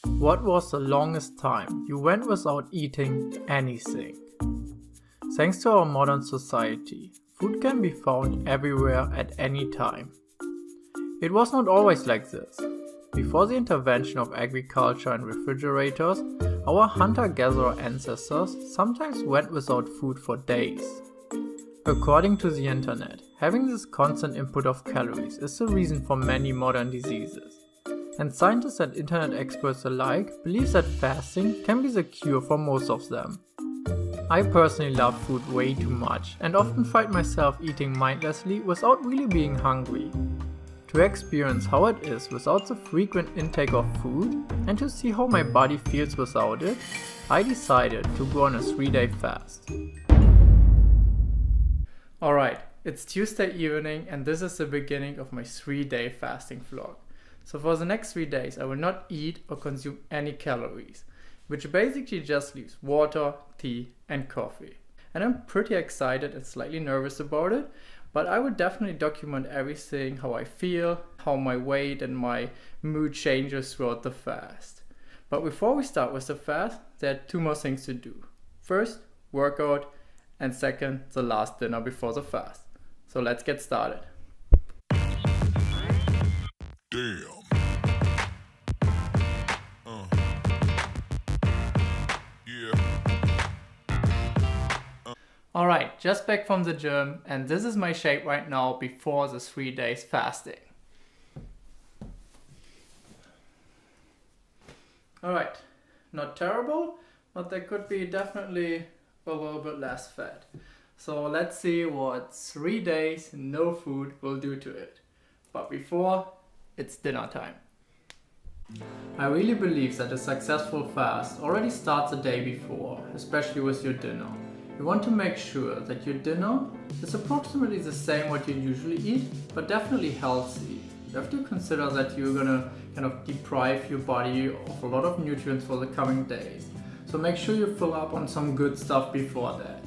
What was the longest time you went without eating anything? Thanks to our modern society, food can be found everywhere at any time. It was not always like this. Before the intervention of agriculture and refrigerators, our hunter-gatherer ancestors sometimes went without food for days. According to the internet, having this constant input of calories is the reason for many modern diseases. And scientists and internet experts alike believe that fasting can be the cure for most of them. I personally love food way too much and often find myself eating mindlessly without really being hungry. To experience how it is without the frequent intake of food and to see how my body feels without it, I decided to go on a 3-day fast. Alright, it's Tuesday evening and this is the beginning of my 3-day fasting vlog. So for the next 3 days I will not eat or consume any calories, which basically just leaves water, tea and coffee. And I'm pretty excited and slightly nervous about it, but I will definitely document everything, how I feel, how my weight and my mood changes throughout the fast. But before we start with the fast, there are 2 more things to do. First, workout, and second, the last dinner before the fast. So let's get started. Damn. Alright, just back from the gym, and this is my shape right now before the 3 days fasting. Alright, not terrible, but there could be definitely a little bit less fat. So let's see what 3 days no food will do to it. But before, it's dinner time. I really believe that a successful fast already starts the day before, especially with your dinner. You want to make sure that your dinner is approximately the same what you usually eat, but definitely healthy. You have to consider that you're gonna kind of deprive your body of a lot of nutrients for the coming days. So make sure you fill up on some good stuff before that.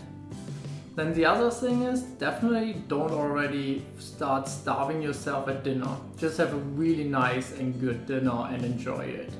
Then the other thing is, definitely don't already start starving yourself at dinner. Just have a really nice and good dinner and enjoy it.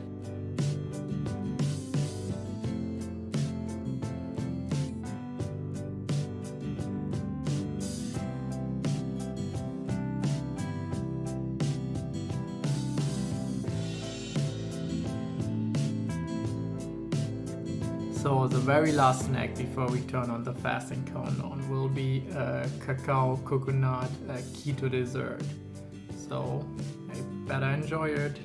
So the very last snack before we turn on the fasting countdown will be a cacao coconut keto dessert. So I better enjoy it.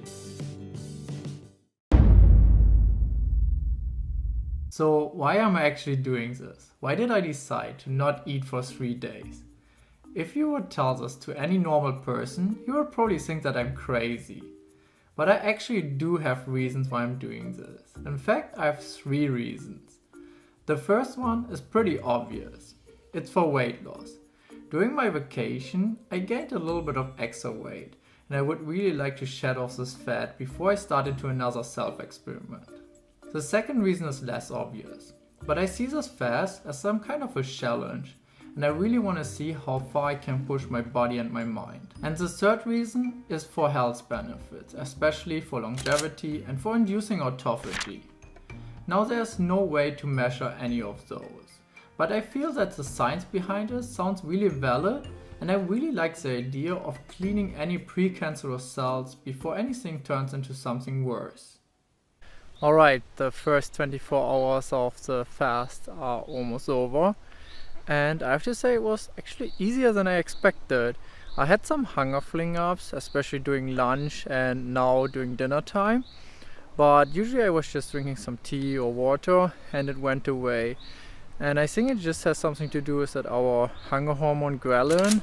So why am I actually doing this? Why did I decide to not eat for 3 days? If you would tell this to any normal person, you would probably think that I'm crazy. But I actually do have reasons why I'm doing this. In fact, I have 3 reasons. The first one is pretty obvious. It's for weight loss. During my vacation, I gained a little bit of extra weight, and I would really like to shed off this fat before I start into another self-experiment. The second reason is less obvious, but I see this fast as some kind of a challenge, and I really want to see how far I can push my body and my mind. And the third reason is for health benefits, especially for longevity and for inducing autophagy. Now there's no way to measure any of those, but I feel that the science behind it sounds really valid, and I really like the idea of cleaning any precancerous cells before anything turns into something worse. Alright, the first 24 hours of the fast are almost over. And I have to say it was actually easier than I expected. I had some hunger flare-ups, especially during lunch and now during dinner time. But usually I was just drinking some tea or water and it went away. And I think it just has something to do with that our hunger hormone ghrelin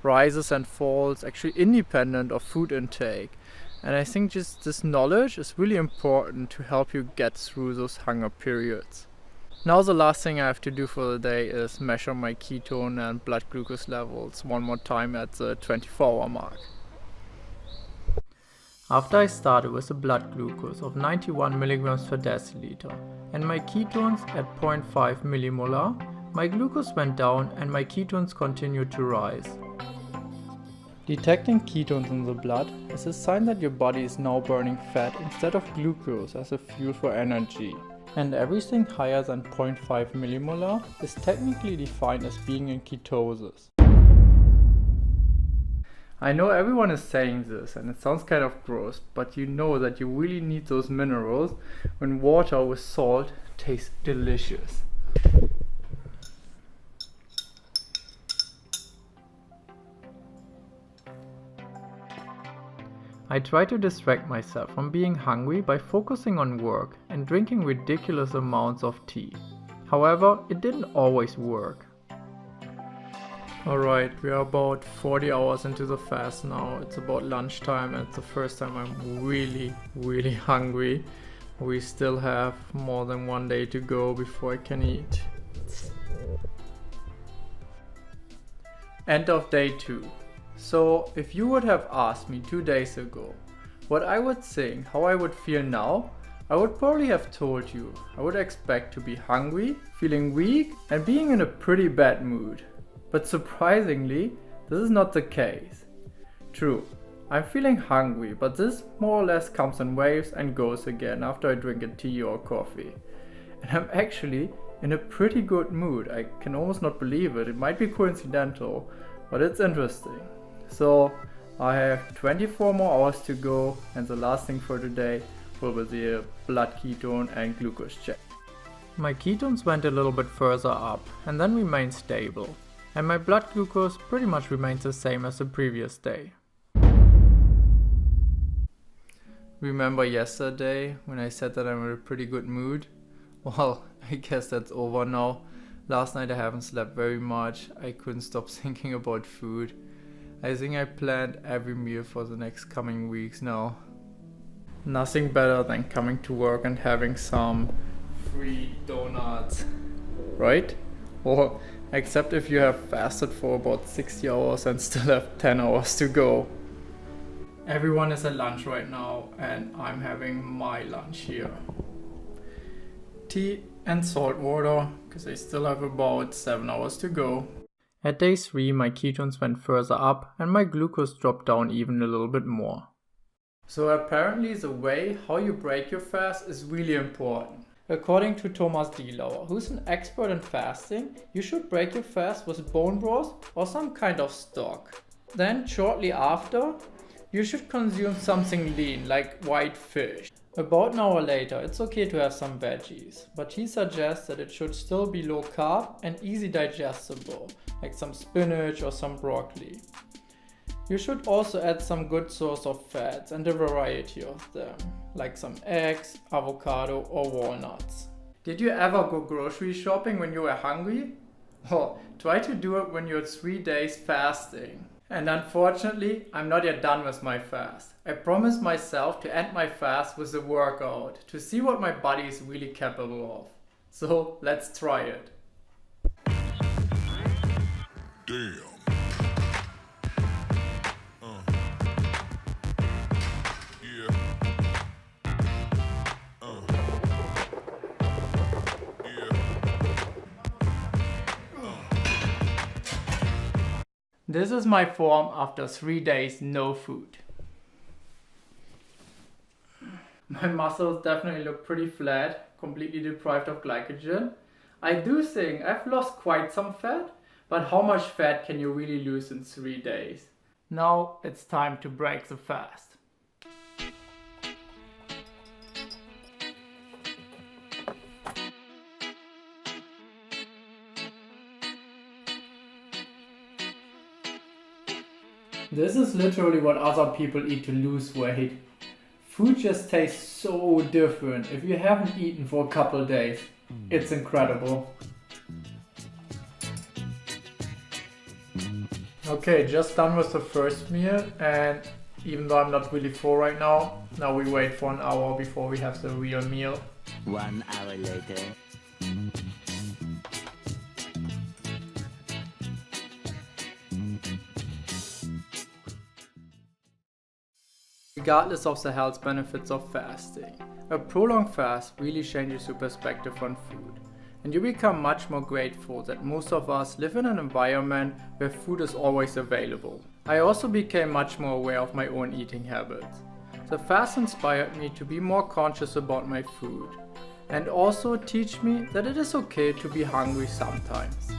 rises and falls actually independent of food intake. And I think just this knowledge is really important to help you get through those hunger periods. Now the last thing I have to do for the day is measure my ketone and blood glucose levels one more time at the 24-hour mark. After I started with a blood glucose of 91 mg per deciliter and my ketones at 0.5 millimolar, my glucose went down and my ketones continued to rise. Detecting ketones in the blood is a sign that your body is now burning fat instead of glucose as a fuel for energy. And everything higher than 0.5 millimolar is technically defined as being in ketosis. I know everyone is saying this and it sounds kind of gross, but you know that you really need those minerals when water with salt tastes delicious. I try to distract myself from being hungry by focusing on work and drinking ridiculous amounts of tea. However, it didn't always work. Alright, we are about 40 hours into the fast now. It's about lunchtime and it's the first time I'm really hungry. We still have more than one day to go before I can eat. End of day 2. So, if you would have asked me 2 days ago what I would think, how I would feel now, I would probably have told you I would expect to be hungry, feeling weak, and being in a pretty bad mood. But surprisingly, this is not the case. True, I'm feeling hungry, but this more or less comes in waves and goes again after I drink a tea or coffee. And I'm actually in a pretty good mood. I can almost not believe it. It might be coincidental, but it's interesting. So I have 24 more hours to go, and the last thing for today will be the blood ketone and glucose check. My ketones went a little bit further up and then remained stable, and my blood glucose pretty much remains the same as the previous day. Remember yesterday when I said that I'm in a pretty good mood? Well, I guess that's over now. Last night I haven't slept very much. I couldn't stop thinking about food. I think I planned every meal for the next coming weeks now. Nothing better than coming to work and having some free donuts, right? Or except if you have fasted for about 60 hours and still have 10 hours to go. Everyone is at lunch right now and I'm having my lunch here. Tea and salt water, because I still have about 7 hours to go. At day 3 my ketones went further up and my glucose dropped down even a little bit more. So apparently the way how you break your fast is really important. According to Thomas Dielauer, who's an expert in fasting, you should break your fast with bone broth or some kind of stock. Then shortly after, you should consume something lean like white fish. About an hour later, it's okay to have some veggies, but he suggests that it should still be low carb and easy digestible, like some spinach or some broccoli. You should also add some good source of fats and a variety of them, like some eggs, avocado or walnuts. Did you ever go grocery shopping when you were hungry? Well, try to do it when you're 3 days fasting. And unfortunately, I'm not yet done with my fast. I promised myself to end my fast with a workout to see what my body is really capable of. So let's try it. Damn. This is my form after 3 days no food. My muscles definitely look pretty flat, completely deprived of glycogen. I do think I've lost quite some fat, but how much fat can you really lose in 3 days? Now it's time to break the fast. This is literally what other people eat to lose weight. Food just tastes so different if you haven't eaten for a couple days. It's incredible. Okay, just done with the first meal, and even though I'm not really full right now we wait for an hour before we have the real meal. 1 hour later. Regardless of the health benefits of fasting, a prolonged fast really changes your perspective on food, and you become much more grateful that most of us live in an environment where food is always available. I also became much more aware of my own eating habits. The fast inspired me to be more conscious about my food and also teach me that it is okay to be hungry sometimes.